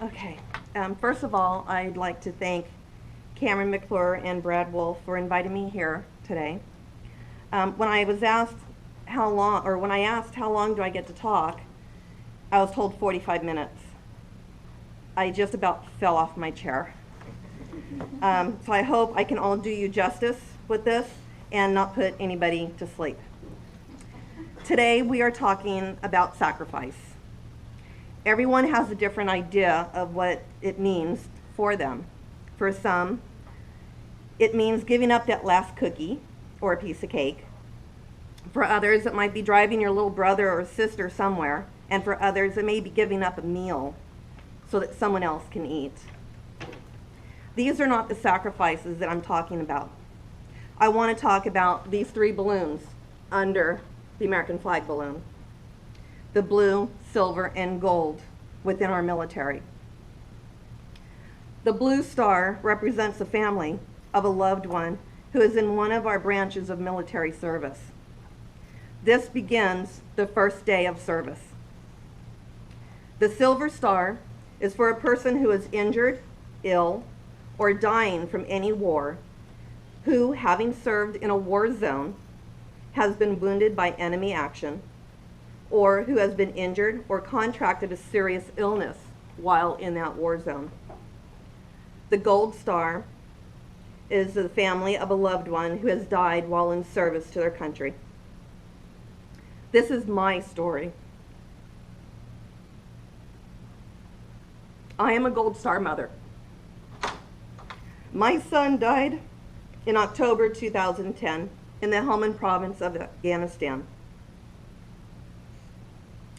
Okay. First of all, I'd like to thank Cameron McClure and Brad Wolf for inviting me here today. When I was asked how long, or when I asked how long do I get to talk, I was told 45 minutes. I just about fell off my chair. So I hope I can all do you justice with this and not put anybody to sleep. Today we are talking about sacrifice. Everyone has a different idea of what it means for them. For some, it means giving up that last cookie or a piece of cake. For others, it might be driving your little brother or sister somewhere. And for others, it may be giving up a meal so that someone else can eat. These are not the sacrifices that I'm talking about. I want to talk about these three balloons under the American flag balloon. The blue, silver, and gold within our military. The blue star represents the family of a loved one who is in one of our branches of military service. This begins the first day of service. The silver star is for a person who is injured, ill, or dying from any war, who, having served in a war zone, has been wounded by enemy action, or who has been injured or contracted a serious illness while in that war zone. The gold star is the family of a loved one who has died while in service to their country. This is my story. I am a gold star mother. My son died in October 2010 in the Helmand province of Afghanistan.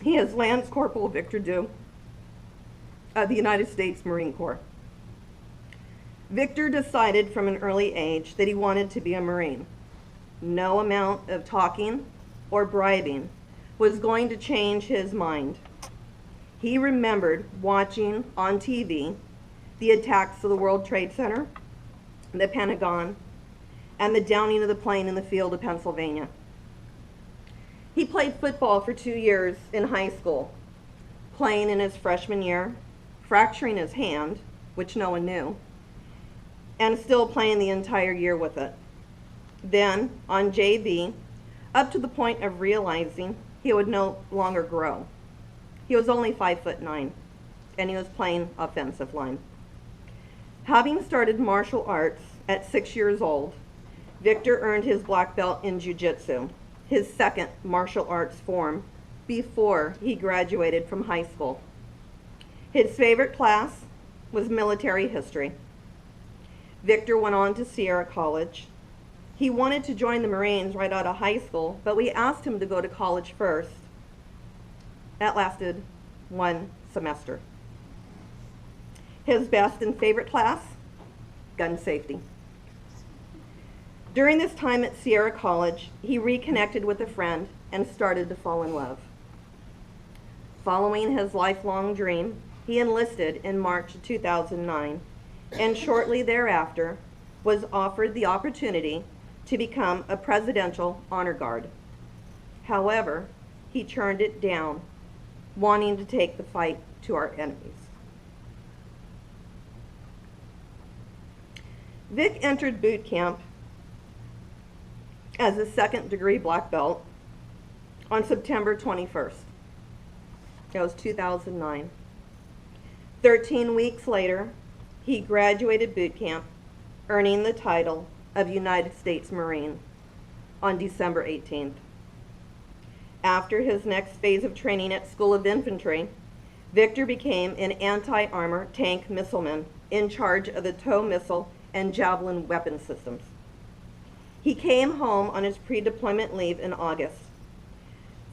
He is Lance Corporal Victor Dew of the United States Marine Corps. Victor decided from an early age that he wanted to be a Marine. No amount of talking or bribing was going to change his mind. He remembered watching on TV the attacks of the World Trade Center, the Pentagon, and the downing of the plane in the field of Pennsylvania. He played football for 2 years in high school, playing in his freshman year, fracturing his hand, which no one knew, and still playing the entire year with it. Then, on JV, up to the point of realizing he would no longer grow. He was only 5'9", and he was playing offensive line. Having started martial arts at 6 years old, Victor earned his black belt in jiu-jitsu, his second martial arts form, before he graduated from high school. His favorite class was military history. Victor went on to Sierra College. He wanted to join the Marines right out of high school, but we asked him to go to college first. That lasted 1 semester. His best and favorite class, gun safety. During this time at Sierra College, he reconnected with a friend and started to fall in love. Following his lifelong dream, he enlisted in March 2009, and shortly thereafter was offered the opportunity to become a Presidential Honor Guard. However, he turned it down, wanting to take the fight to our enemies. Vic entered boot camp as a second-degree black belt on September 21st. That was 2009. 13 weeks later, he graduated boot camp, earning the title of United States Marine on December 18th. After his next phase of training at School of Infantry, Victor became an anti-armor tank missileman in charge of the TOW missile and Javelin weapon systems. He came home on his pre-deployment leave in August.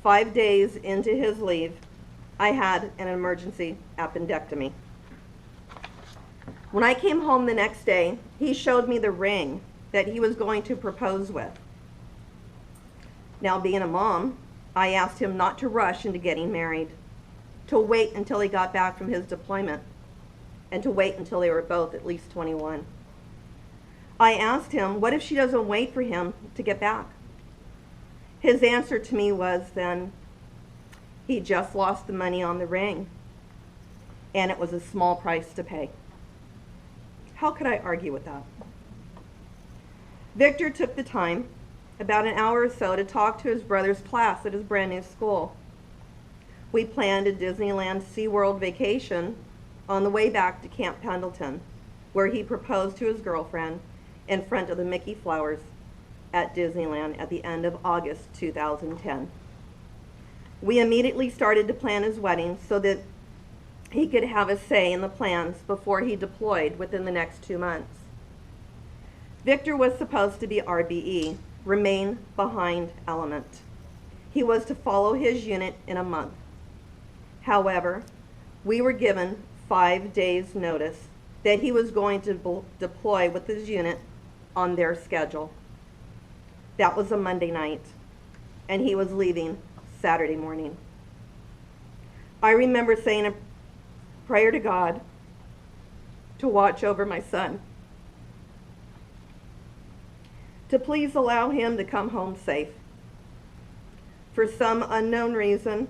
5 days into his leave, I had an emergency appendectomy. When I came home the next day, he showed me the ring that he was going to propose with. Now, being a mom, I asked him not to rush into getting married, to wait until he got back from his deployment, and to wait until they were both at least 21. I asked him, what if she doesn't wait for him to get back? His answer to me was then, he just lost the money on the ring. and it was a small price to pay. How could I argue with that? Victor took the time, about an hour or so, to talk to his brother's class at his brand new school. We planned a Disneyland SeaWorld vacation on the way back to Camp Pendleton, where he proposed to his girlfriend in front of the Mickey flowers at Disneyland at the end of August 2010. We immediately started to plan his wedding so that he could have a say in the plans before he deployed within the next 2 months. Victor was supposed to be RBE, Remain Behind Element. He was to follow his unit in a month. However, we were given 5 days' notice that he was going to deploy with his unit on their schedule. That was a Monday night, and he was leaving Saturday morning. I remember saying a prayer to God to watch over my son, to please allow him to come home safe. For some unknown reason,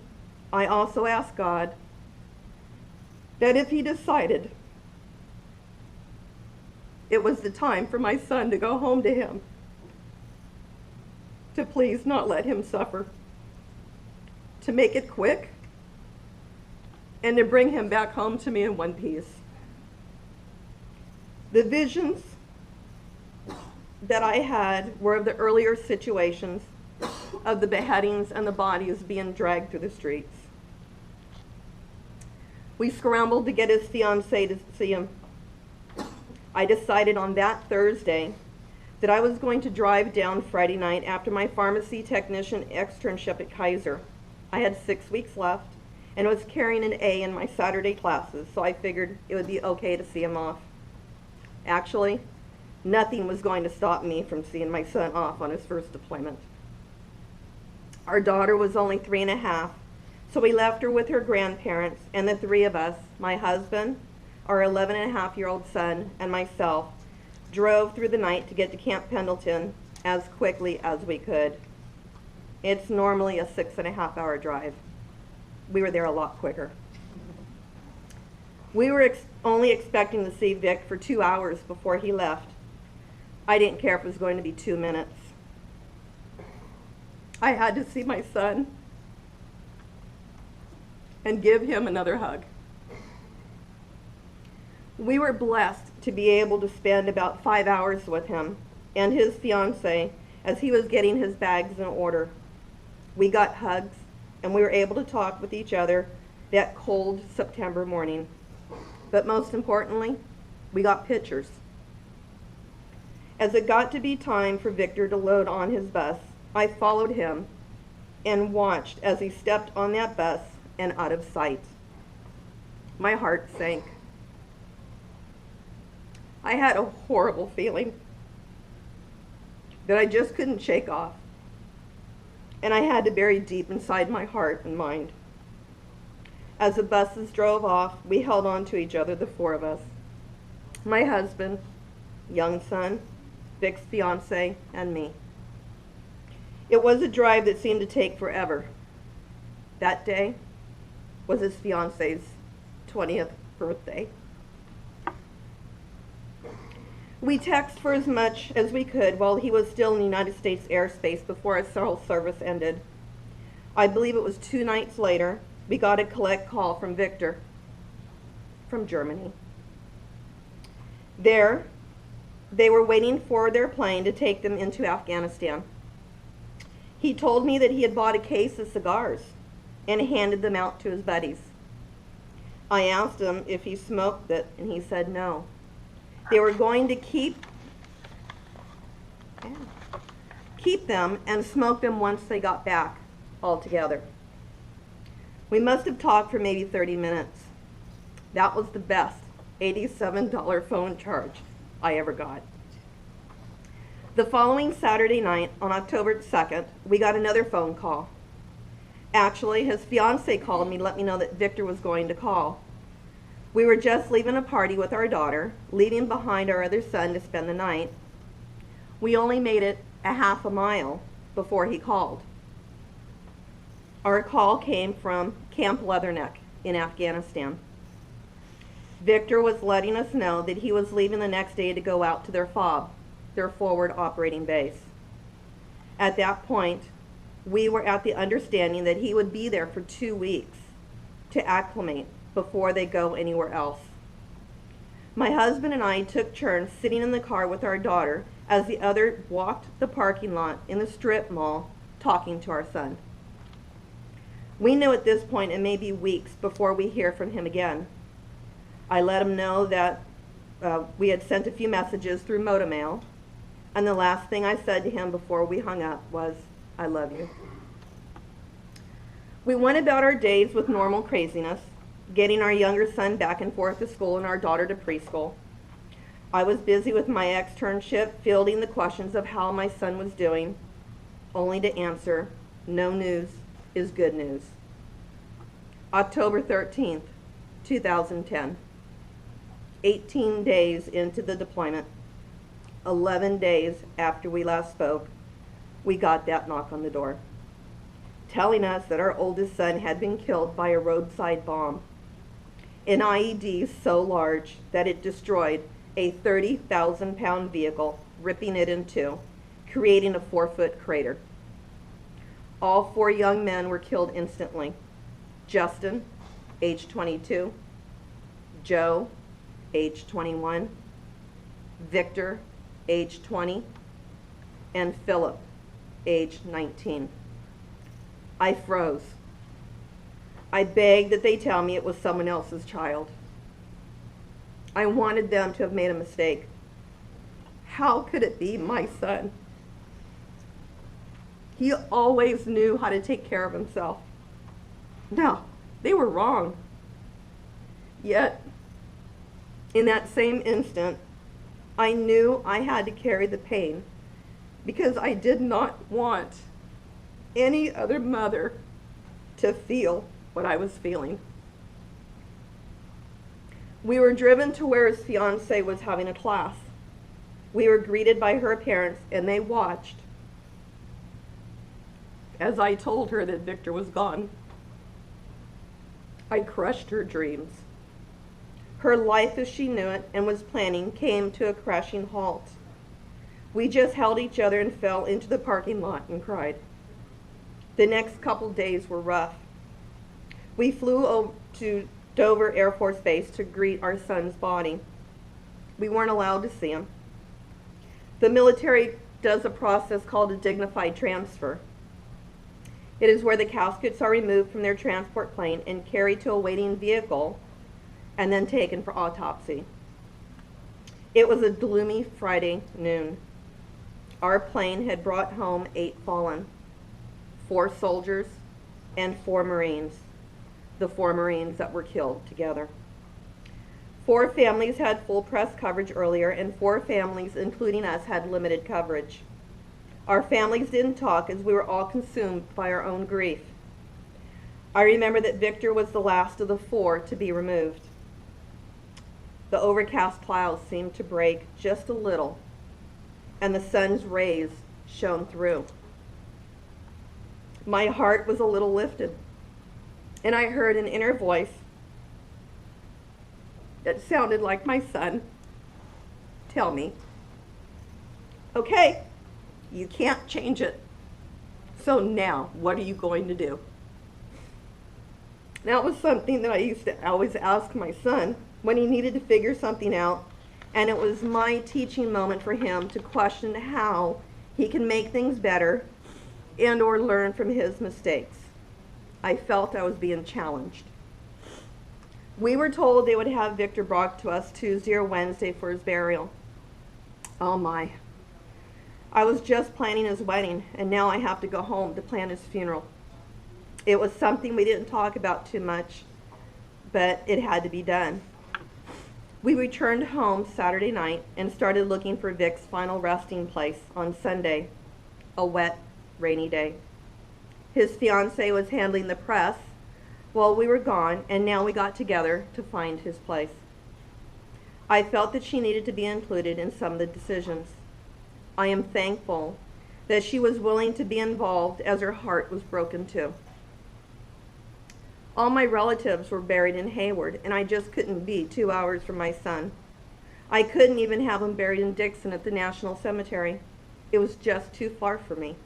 I also asked God that if he decided it was the time for my son to go home to him, to please not let him suffer, to make it quick, and to bring him back home to me in one piece. The visions that I had were of the earlier situations of the beheadings and the bodies being dragged through the streets. We scrambled to get his fiancée to see him. I decided on that Thursday that I was going to drive down Friday night after my pharmacy technician externship at Kaiser. I had 6 weeks left and was carrying an A in my Saturday classes, so I figured it would be okay to see him off. Actually, nothing was going to stop me from seeing my son off on his first deployment. Our daughter was only 3.5, so we left her with her grandparents, and the 3 of us, my husband, our 11.5-year-old son, and myself, drove through the night to get to Camp Pendleton as quickly as we could. It's normally a 6.5-hour drive. We were there a lot quicker. We were only expecting to see Vic for 2 hours before he left. I didn't care if it was going to be 2 minutes. I had to see my son and give him another hug. We were blessed to be able to spend about 5 hours with him and his fiancée as he was getting his bags in order. We got hugs, and we were able to talk with each other that cold September morning. But most importantly, we got pictures. As it got to be time for Victor to load on his bus, I followed him and watched as he stepped on that bus and out of sight. My heart sank. I had a horrible feeling that I just couldn't shake off, and I had to bury deep inside my heart and mind. As the buses drove off, we held on to each other, the 4 of us. My husband, young son, Vic's fiancée, and me. It was a drive that seemed to take forever. That day was his fiancée's 20th birthday. We texted for as much as we could while he was still in the United States airspace before our cell service ended. I believe it was 2 nights later, we got a collect call from Victor from Germany. There, they were waiting for their plane to take them into Afghanistan. He told me that he had bought a case of cigars and handed them out to his buddies. I asked him if he smoked it, and he said no. They were going to keep them and smoke them once they got back altogether. We must have talked for maybe 30 minutes. That was the best $87 phone charge I ever got. The following Saturday night, on October 2nd, we got another phone call. Actually, his fiancée called me to let me know that Victor was going to call. We were just leaving a party with our daughter, leaving behind our other son to spend the night. We only made it a half a mile before he called. Our call came from Camp Leatherneck in Afghanistan. Victor was letting us know that he was leaving the next day to go out to their FOB, their forward operating base. At that point, we were at the understanding that he would be there for 2 weeks to acclimate before they go anywhere else. My husband and I took turns sitting in the car with our daughter as the other walked the parking lot in the strip mall talking to our son. We knew at this point it may be weeks before we hear from him again. I let him know that we had sent a few messages through motimail, and the last thing I said to him before we hung up was, "I love you." We went about our days with normal craziness, getting our younger son back and forth to school and our daughter to preschool. I was busy with my externship, fielding the questions of how my son was doing, only to answer, "No news is good news." October 13th, 2010. 18 days into the deployment, 11 days after we last spoke, we got that knock on the door, telling us that our oldest son had been killed by a roadside bomb, an IED so large that it destroyed a 30,000-pound vehicle, ripping it in two, creating a 4-foot crater. All 4 young men were killed instantly. Justin, age 22, Joe, age 21, Victor, age 20, and Philip, age 19. I froze. I begged that they tell me it was someone else's child. I wanted them to have made a mistake. How could it be my son? He always knew how to take care of himself. No, they were wrong. Yet, in that same instant, I knew I had to carry the pain because I did not want any other mother to feel what I was feeling. We were driven to where his fiancée was having a class. We were greeted by her parents, and they watched as I told her that Victor was gone. I crushed her dreams. Her life as she knew it and was planning came to a crashing halt. We just held each other and fell into the parking lot and cried. The next couple days were rough. We flew over to Dover Air Force Base to greet our son's body. We weren't allowed to see him. The military does a process called a Dignified Transfer. It is where the caskets are removed from their transport plane and carried to a waiting vehicle and then taken for autopsy. It was a gloomy Friday noon. Our plane had brought home 8 fallen, 4 soldiers and 4 Marines, the 4 Marines that were killed together. 4 families had full press coverage earlier, and 4 families, including us, had limited coverage. Our families didn't talk as we were all consumed by our own grief. I remember that Victor was the last of the 4 to be removed. The overcast clouds seemed to break just a little, and the sun's rays shone through. My heart was a little lifted, and I heard an inner voice that sounded like my son tell me, "Okay, you can't change it. So now, what are you going to do?" That was something that I used to always ask my son when he needed to figure something out, and it was my teaching moment for him to question how he can make things better and or learn from his mistakes. I felt I was being challenged. We were told they would have Victor brought to us Tuesday or Wednesday for his burial. Oh my. I was just planning his wedding, and now I have to go home to plan his funeral. It was something we didn't talk about too much, but it had to be done. We returned home Saturday night and started looking for Vic's final resting place on Sunday, a wet, rainy day. His fiancée was handling the press while we were gone, and now we got together to find his place. I felt that she needed to be included in some of the decisions. I am thankful that she was willing to be involved as her heart was broken too. All my relatives were buried in Hayward, and I just couldn't be 2 hours from my son. I couldn't even have him buried in Dixon at the National Cemetery. It was just too far for me.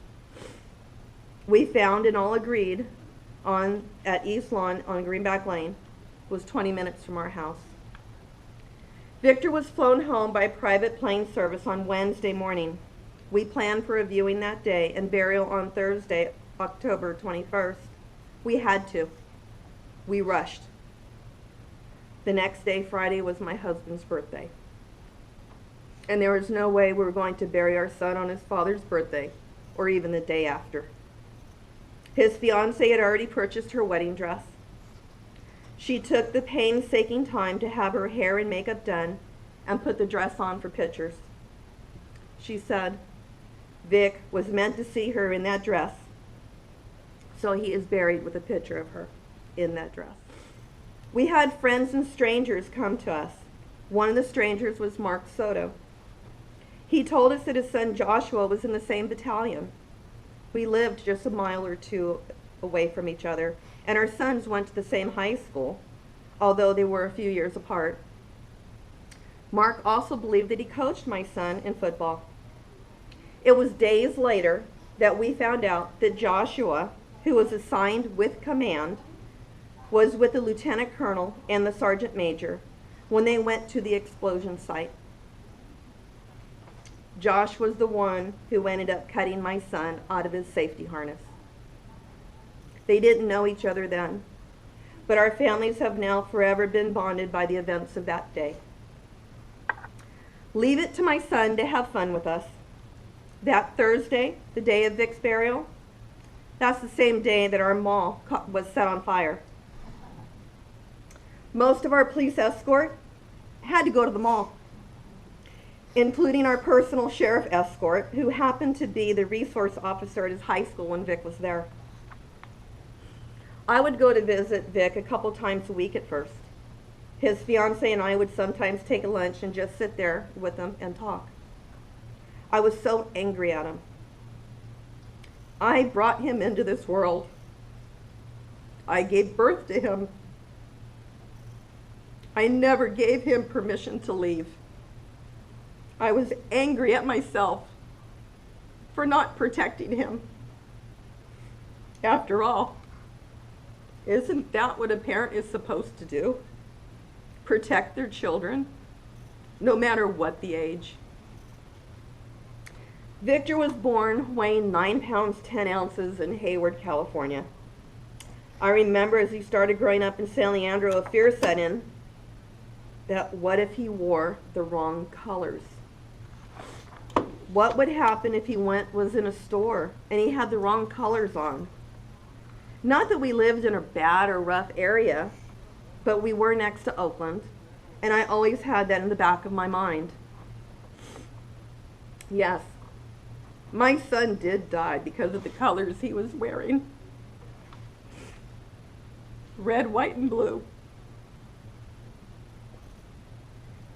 We found and all agreed at East Lawn on Greenback Lane was 20 minutes from our house. Victor was flown home by private plane service on Wednesday morning. We planned for a viewing that day and burial on Thursday, October 21st. We had to. We rushed. The next day, Friday, was my husband's birthday. And there was no way we were going to bury our son on his father's birthday, or even the day after. His fiancée had already purchased her wedding dress. She took the painstaking time to have her hair and makeup done and put the dress on for pictures. She said Vic was meant to see her in that dress, so he is buried with a picture of her in that dress. We had friends and strangers come to us. One of the strangers was Mark Soto. He told us that his son Joshua was in the same battalion. We lived just a mile or two away from each other, and our sons went to the same high school, although they were a few years apart. Mark also believed that he coached my son in football. It was days later that we found out that Joshua, who was assigned with command, was with the lieutenant colonel and the sergeant major when they went to the explosion site. Josh was the one who ended up cutting my son out of his safety harness. They didn't know each other then, but our families have now forever been bonded by the events of that day. Leave it to my son to have fun with us. That Thursday, the day of Vic's burial, that's the same day that our mall was set on fire. Most of our police escort had to go to the mall, including our personal sheriff escort, who happened to be the resource officer at his high school when Vic was there. I would go to visit Vic a couple times a week at first. His fiancée and I would sometimes take a lunch and just sit there with him and talk. I was so angry at him. I brought him into this world. I gave birth to him. I never gave him permission to leave. I was angry at myself for not protecting him. After all, isn't that what a parent is supposed to do? Protect their children, no matter what the age. Victor was born weighing 9 pounds 10 ounces in Hayward, California. I remember as he started growing up in San Leandro, a fear set in that what if he wore the wrong colors? What would happen if he was in a store and he had the wrong colors on? Not that we lived in a bad or rough area, but we were next to Oakland, and I always had that in the back of my mind. Yes, my son did die because of the colors he was wearing. Red, white, and blue.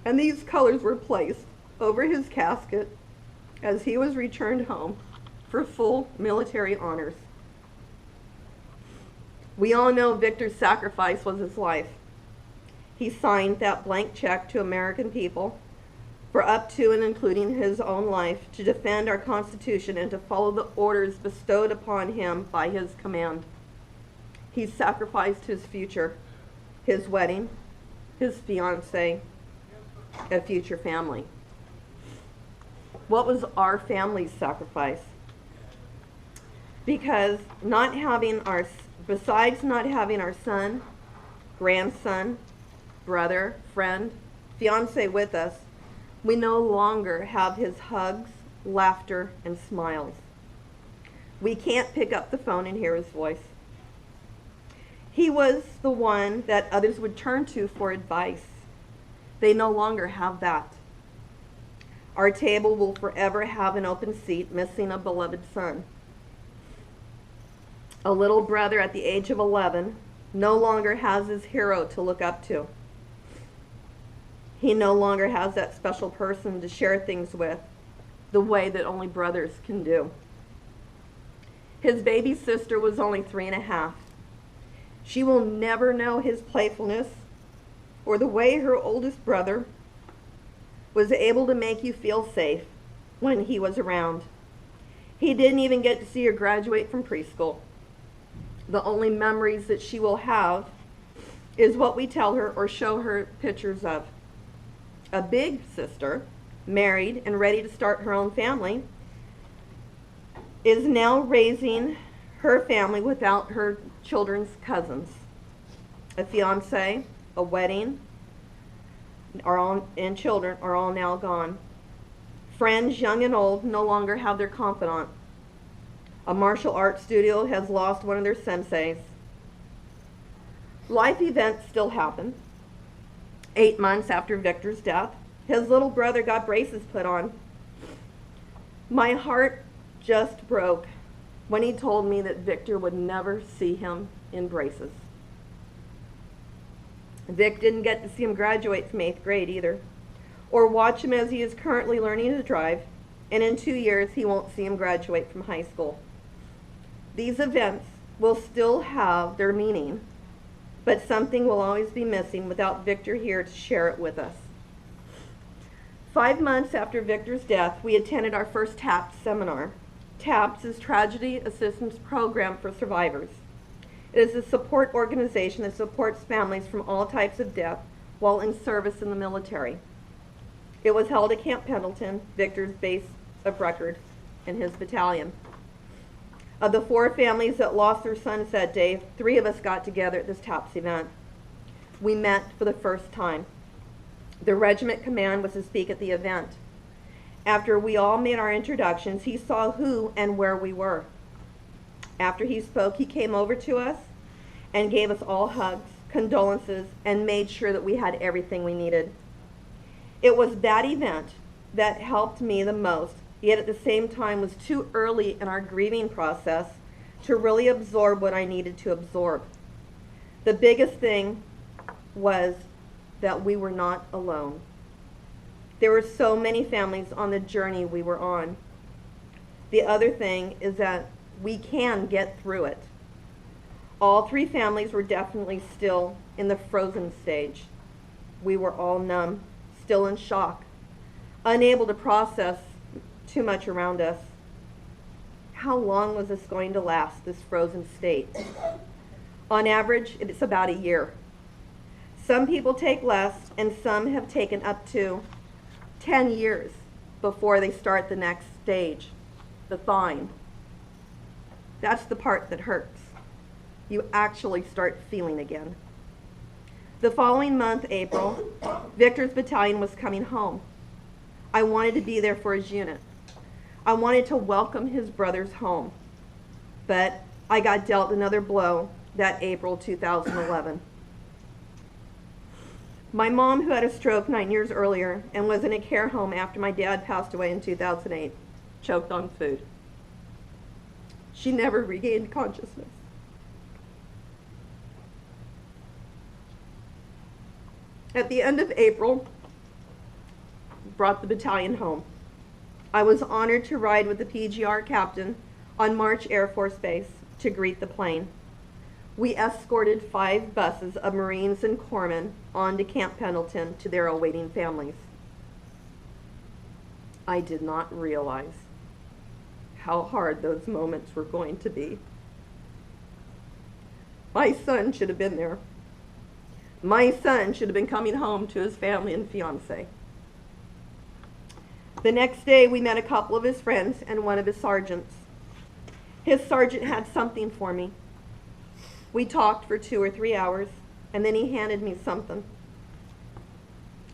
And these colors were placed over his casket as he was returned home for full military honors. We all know Victor's sacrifice was his life. He signed that blank check to American people for up to and including his own life to defend our Constitution and to follow the orders bestowed upon him by his command. He sacrificed his future, his wedding, his fiancée, a future family. What was our family's sacrifice? Because besides not having our son, grandson, brother, friend, fiancé with us, we no longer have his hugs, laughter, and smiles. We can't pick up the phone and hear his voice. He was the one that others would turn to for advice. They no longer have that. Our table will forever have an open seat missing a beloved son. A little brother at the age of 11 no longer has his hero to look up to. He no longer has that special person to share things with the way that only brothers can do. His baby sister was only 3.5. She will never know his playfulness or the way her oldest brother was able to make you feel safe when he was around. He didn't even get to see her graduate from preschool. The only memories that she will have is what we tell her or show her pictures of. A big sister, married and ready to start her own family, is now raising her family without her children's cousins. A fiance, a wedding, and children are all now gone. Friends, young and old, no longer have their confidant. A martial arts studio has lost one of their senseis. Life events still happen. 8 months after Victor's death, his little brother got braces put on. My heart just broke when he told me that Victor would never see him in braces. Vic didn't get to see him graduate from 8th grade either, or watch him as he is currently learning to drive, and in 2 years he won't see him graduate from high school. These events will still have their meaning, but something will always be missing without Victor here to share it with us. 5 months after Victor's death, we attended our first TAPS seminar. TAPS is Tragedy Assistance Program for Survivors. It is a support organization that supports families from all types of death while in service in the military. It was held at Camp Pendleton, Victor's base of record, in his battalion. Of the 4 families that lost their sons that day, 3 of us got together at this TAPS event. We met for the first time. The regiment command was to speak at the event. After we all made our introductions, he saw who and where we were. After he spoke, he came over to us and gave us all hugs, condolences, and made sure that we had everything we needed. It was that event that helped me the most, yet at the same time was too early in our grieving process to really absorb what I needed to absorb. The biggest thing was that we were not alone. There were so many families on the journey we were on. The other thing is that we can get through it. All 3 families were definitely still in the frozen stage. We were all numb, still in shock, unable to process too much around us. How long was this going to last, this frozen state? On average, it's about a year. Some people take less, and some have taken up to 10 years before they start the next stage, the thawing. That's the part that hurts. You actually start feeling again. The following month, April, Victor's battalion was coming home. I wanted to be there for his unit. I wanted to welcome his brothers home. But I got dealt another blow that April 2011. My mom, who had a stroke 9 years earlier and was in a care home after my dad passed away in 2008, choked on food. She never regained consciousness. At the end of April, brought the battalion home. I was honored to ride with the PGR captain on March Air Force Base to greet the plane. We escorted 5 buses of Marines and corpsmen on to Camp Pendleton to their awaiting families. I did not realize how hard those moments were going to be. My son should have been there. My son should have been coming home to his family and fiance. The next day, we met a couple of his friends and one of his sergeants. His sergeant had something for me. We talked for 2 or 3 hours, and then he handed me something.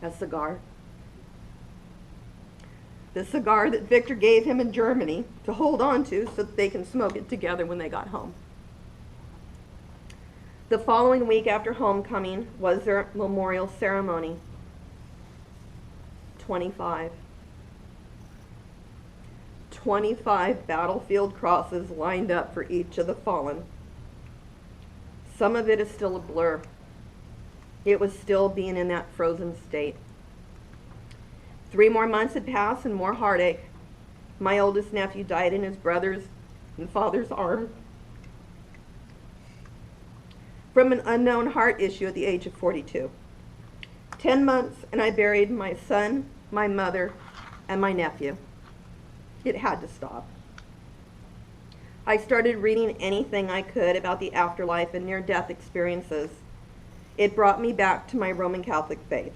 A cigar. The cigar that Victor gave him in Germany to hold on to so that they can smoke it together when they got home. The following week after homecoming was their memorial ceremony. 25 battlefield crosses lined up for each of the fallen. Some of it is still a blur. It was still being in that frozen state. 3 more months had passed and more heartache. My oldest nephew died in his brother's and father's arm. from an unknown heart issue at the age of 42. 10 months and I buried my son, my mother, and my nephew. It had to stop. I started reading anything I could about the afterlife and near-death experiences. It brought me back to my Roman Catholic faith.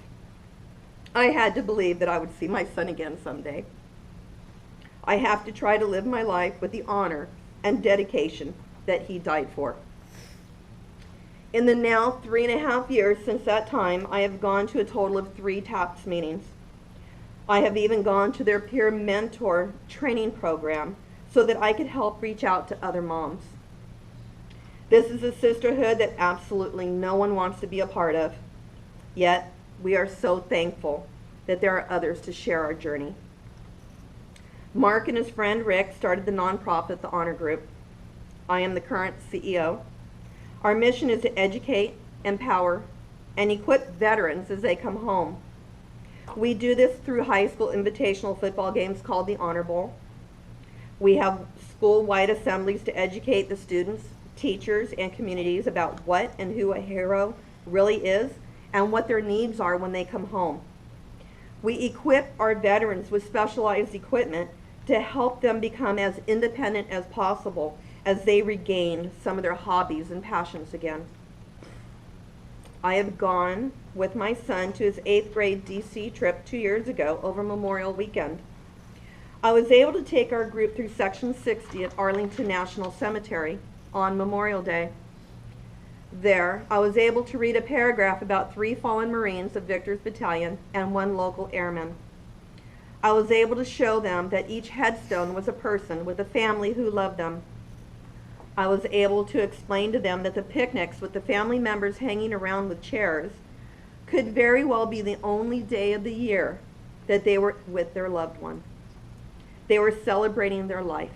I had to believe that I would see my son again someday. I have to try to live my life with the honor and dedication that he died for. In the now 3.5 years since that time, I have gone to a total of 3 TAPS meetings. I have even gone to their peer mentor training program so that I could help reach out to other moms. This is a sisterhood that absolutely no one wants to be a part of, yet we are so thankful that there are others to share our journey. Mark and his friend Rick started the nonprofit, the Honor Group. I am the current CEO. Our mission is to educate, empower, and equip veterans as they come home. We do this through high school invitational football games called the Honor Bowl. We have school-wide assemblies to educate the students, teachers, and communities about what and who a hero really is and what their needs are when they come home. We equip our veterans with specialized equipment to help them become as independent as possible as they regain some of their hobbies and passions again. I have gone with my son to his 8th grade DC trip 2 years ago over Memorial Weekend. I was able to take our group through Section 60 at Arlington National Cemetery on Memorial Day. There, I was able to read a paragraph about 3 fallen Marines of Victor's Battalion and 1 local airman. I was able to show them that each headstone was a person with a family who loved them. I was able to explain to them that the picnics with the family members hanging around with chairs could very well be the only day of the year that they were with their loved one. They were celebrating their life.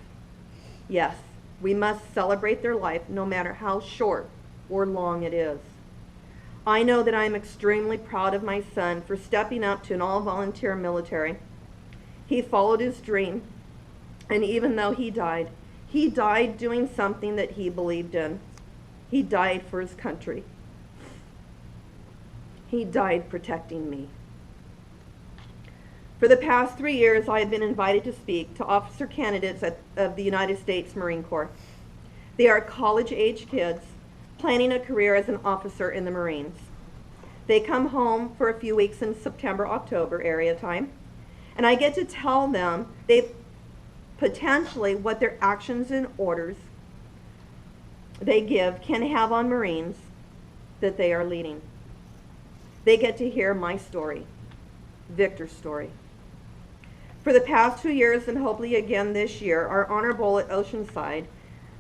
Yes, we must celebrate their life no matter how short or long it is. I know that I am extremely proud of my son for stepping up to an all-volunteer military. He followed his dream, and even though he died doing something that he believed in. He died for his country. He died protecting me. For the past 3 years, I have been invited to speak to officer candidates of the United States Marine Corps. They are college-age kids planning a career as an officer in the Marines. They come home for a few weeks in September, October area time, and I get to tell them potentially what their actions and orders they give can have on Marines that they are leading. They get to hear my story, Victor's story. For the past 2 years and hopefully again this year, our Honor Bowl at Oceanside,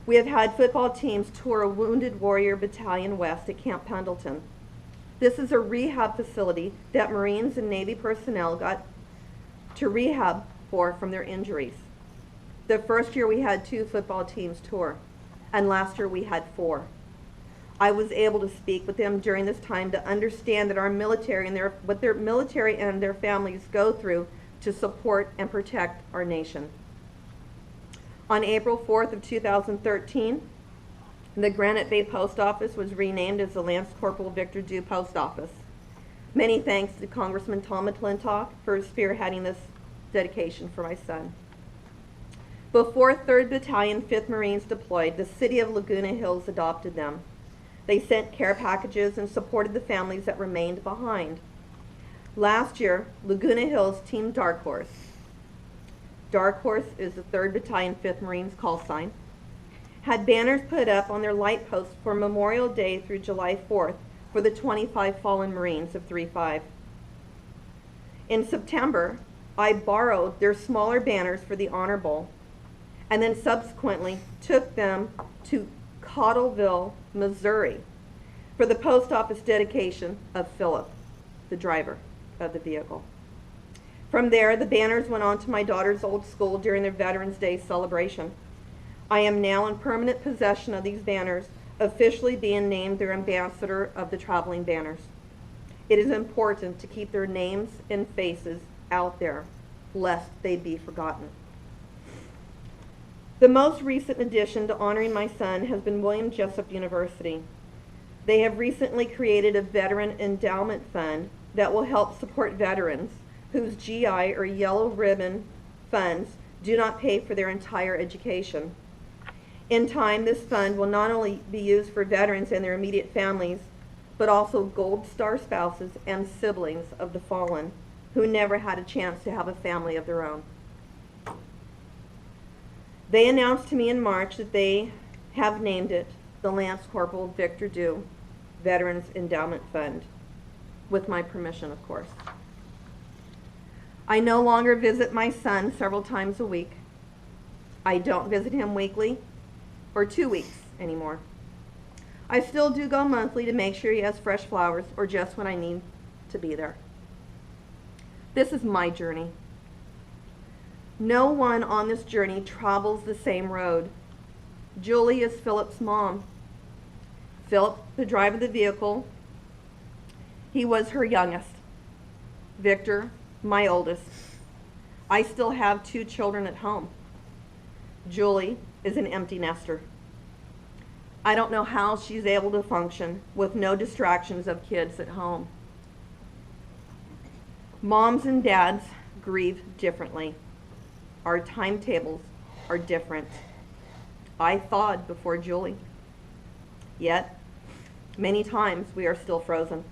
we have had football teams tour a Wounded Warrior Battalion West at Camp Pendleton. This is a rehab facility that Marines and Navy personnel got to rehab from their injuries. The first year we had 2 football teams tour, and last year we had 4. I was able to speak with them during this time to understand that our military and what their military and their families go through to support and protect our nation. On April 4th of 2013, the Granite Bay Post Office was renamed as the Lance Corporal Victor Dew Post Office. Many thanks to Congressman Tom McClintock for spearheading this dedication for my son. Before 3rd Battalion, 5th Marines deployed, the city of Laguna Hills adopted them. They sent care packages and supported the families that remained behind. Last year, Laguna Hills Team Dark Horse. Dark Horse is the 3rd Battalion, 5th Marines call sign, had banners put up on their light posts for Memorial Day through July 4th for the 25 fallen Marines of 3-5. In September, I borrowed their smaller banners for the Honor Bowl, and then subsequently took them to Cottleville, Missouri, for the post office dedication of Philip, the driver of the vehicle. From there, the banners went on to my daughter's old school during their Veterans Day celebration. I am now in permanent possession of these banners, officially being named their ambassador of the traveling banners. It is important to keep their names and faces out there, lest they be forgotten. The most recent addition to honoring my son has been William Jessup University. They have recently created a veteran endowment fund that will help support veterans whose GI or yellow ribbon funds do not pay for their entire education. In time, this fund will not only be used for veterans and their immediate families, but also Gold Star spouses and siblings of the fallen who never had a chance to have a family of their own. They announced to me in March that they have named it the Lance Corporal Victor Dew Veterans Endowment Fund, with my permission, of course. I no longer visit my son several times a week. I don't visit him weekly or 2 weeks anymore. I still do go monthly to make sure he has fresh flowers or just when I need to be there. This is my journey. No one on this journey travels the same road. Julie is Philip's mom. Philip, the driver of the vehicle, he was her youngest. Victor, my oldest. I still have 2 children at home. Julie is an empty nester. I don't know how she's able to function with no distractions of kids at home. Moms and dads grieve differently. Our timetables are different. I thawed before Julie. Yet, many times we are still frozen.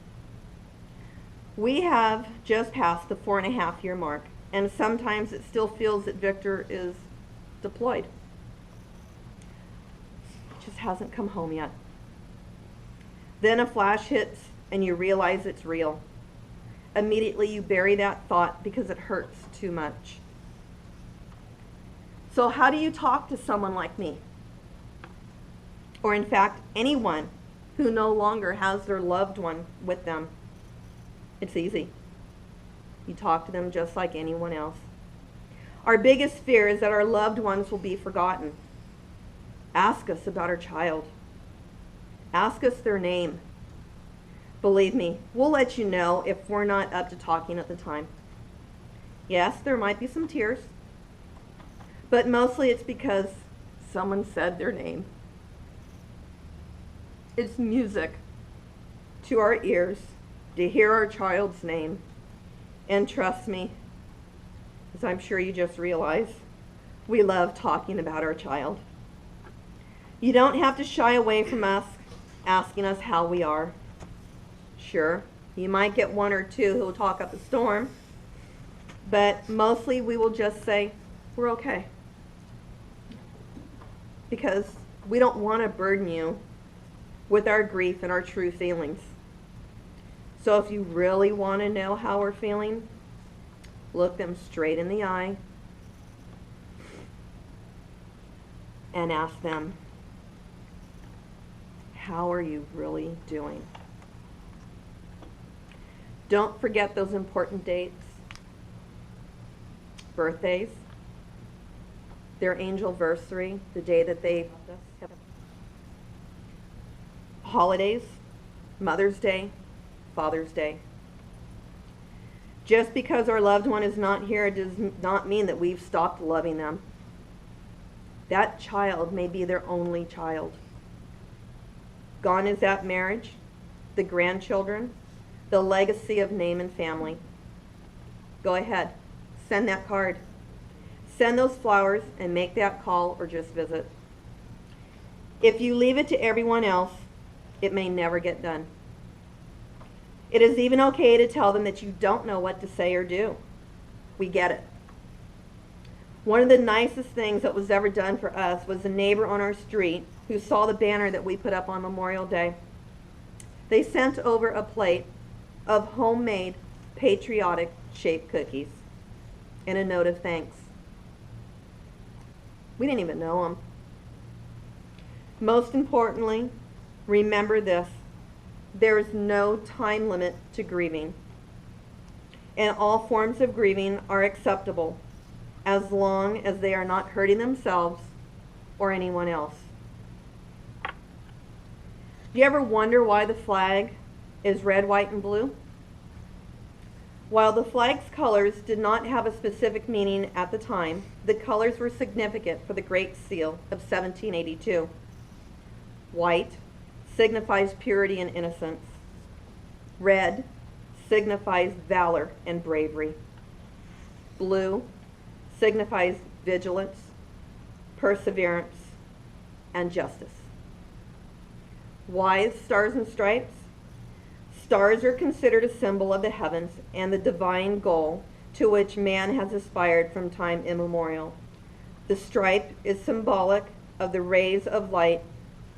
We have just passed the 4.5-year mark, and sometimes it still feels that Victor is deployed. Just hasn't come home yet. Then a flash hits and you realize it's real. Immediately you bury that thought because it hurts too much. So how do you talk to someone like me? Or in fact, anyone who no longer has their loved one with them? It's easy. You talk to them just like anyone else. Our biggest fear is that our loved ones will be forgotten. Ask us about our child. Ask us their name. Believe me, we'll let you know if we're not up to talking at the time. Yes, there might be some tears, but mostly it's because someone said their name. It's music to our ears to hear our child's name. And trust me, as I'm sure you just realized, we love talking about our child. You don't have to shy away from us asking us how we are. Sure, you might get 1 or 2 who will talk up a storm, but mostly we will just say, we're okay. Because we don't want to burden you with our grief and our true feelings. So if you really want to know how we're feeling, look them straight in the eye and ask them, how are you really doing? Don't forget those important dates, birthdays, their angelversary, the day that they loved us, holidays, Mother's Day, Father's Day. Just because our loved one is not here does not mean that we've stopped loving them. That child may be their only child. Gone is that marriage, the grandchildren, the legacy of name and family. Go ahead, send that card. Send those flowers and make that call or just visit. If you leave it to everyone else, it may never get done. It is even okay to tell them that you don't know what to say or do. We get it. One of the nicest things that was ever done for us was a neighbor on our street who saw the banner that we put up on Memorial Day. They sent over a plate of homemade patriotic shaped cookies and a note of thanks. We didn't even know them. Most importantly, remember this. There is no time limit to grieving. And all forms of grieving are acceptable as long as they are not hurting themselves or anyone else. Do you ever wonder why the flag is red, white, and blue? While the flag's colors did not have a specific meaning at the time, the colors were significant for the Great Seal of 1782. White signifies purity and innocence. Red signifies valor and bravery. Blue signifies vigilance, perseverance, and justice. Why stars and stripes? Stars are considered a symbol of the heavens and the divine goal to which man has aspired from time immemorial. The stripe is symbolic of the rays of light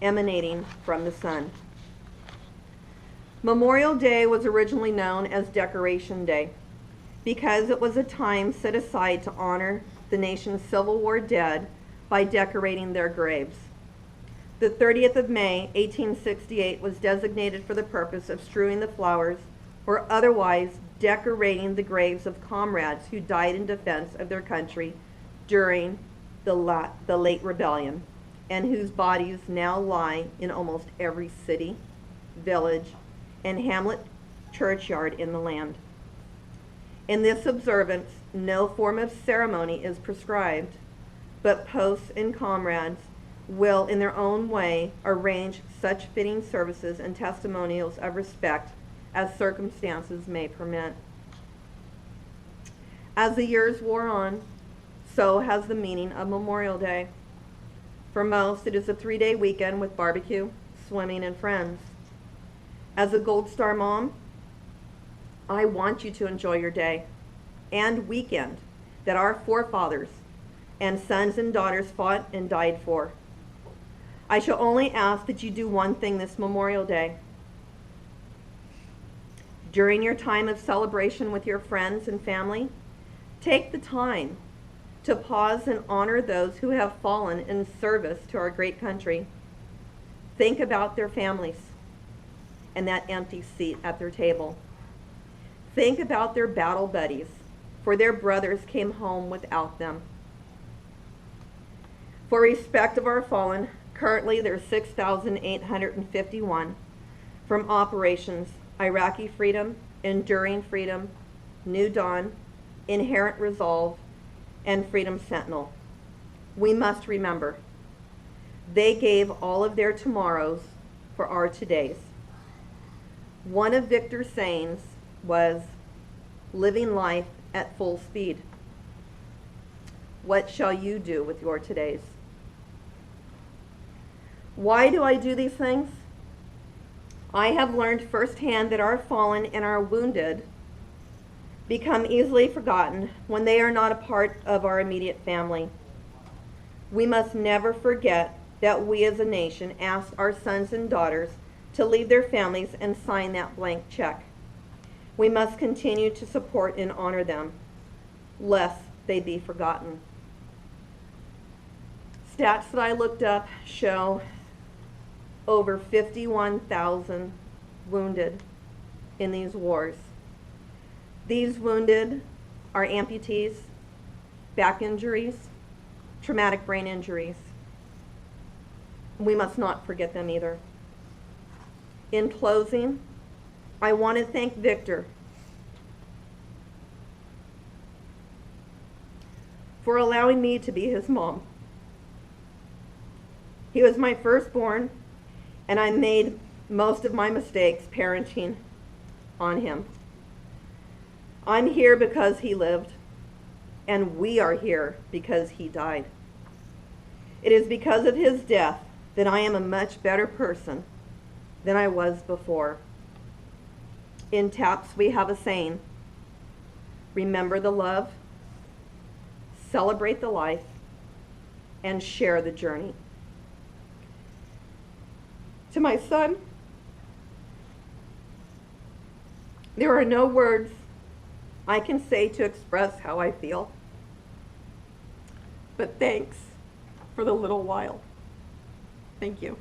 emanating from the sun. Memorial Day was originally known as Decoration Day because it was a time set aside to honor the nation's Civil War dead by decorating their graves. The 30th of May, 1868 was designated for the purpose of strewing the flowers or otherwise decorating the graves of comrades who died in defense of their country during the late rebellion, and whose bodies now lie in almost every city, village, and hamlet churchyard in the land. In this observance, no form of ceremony is prescribed, but posts and comrades will, in their own way, arrange such fitting services and testimonials of respect as circumstances may permit. As the years wore on, so has the meaning of Memorial Day. For most, it is a 3-day weekend with barbecue, swimming, and friends. As a Gold Star mom, I want you to enjoy your day and weekend that our forefathers and sons and daughters fought and died for. I shall only ask that you do one thing this Memorial Day. During your time of celebration with your friends and family, take the time to pause and honor those who have fallen in service to our great country. Think about their families and that empty seat at their table. Think about their battle buddies, for their brothers came home without them. For respect of our fallen, currently there are 6,851 from operations Iraqi Freedom, Enduring Freedom, New Dawn, Inherent Resolve, and Freedom Sentinel. We must remember, they gave all of their tomorrows for our todays. One of Victor's sayings was, living life at full speed. What shall you do with your todays? Why do I do these things? I have learned firsthand that our fallen and our wounded become easily forgotten when they are not a part of our immediate family. We must never forget that we as a nation asked our sons and daughters to leave their families and sign that blank check. We must continue to support and honor them, lest they be forgotten. Stats that I looked up show over 51,000 wounded in these wars. These wounded are amputees, back injuries, traumatic brain injuries. We must not forget them either. In closing, I want to thank Victor for allowing me to be his mom. He was my firstborn, and I made most of my mistakes parenting on him. I'm here because he lived, and we are here because he died. It is because of his death that I am a much better person than I was before. In TAPS, we have a saying, remember the love, celebrate the life, and share the journey. To my son, there are no words I can say to express how I feel, but thanks for the little while. Thank you.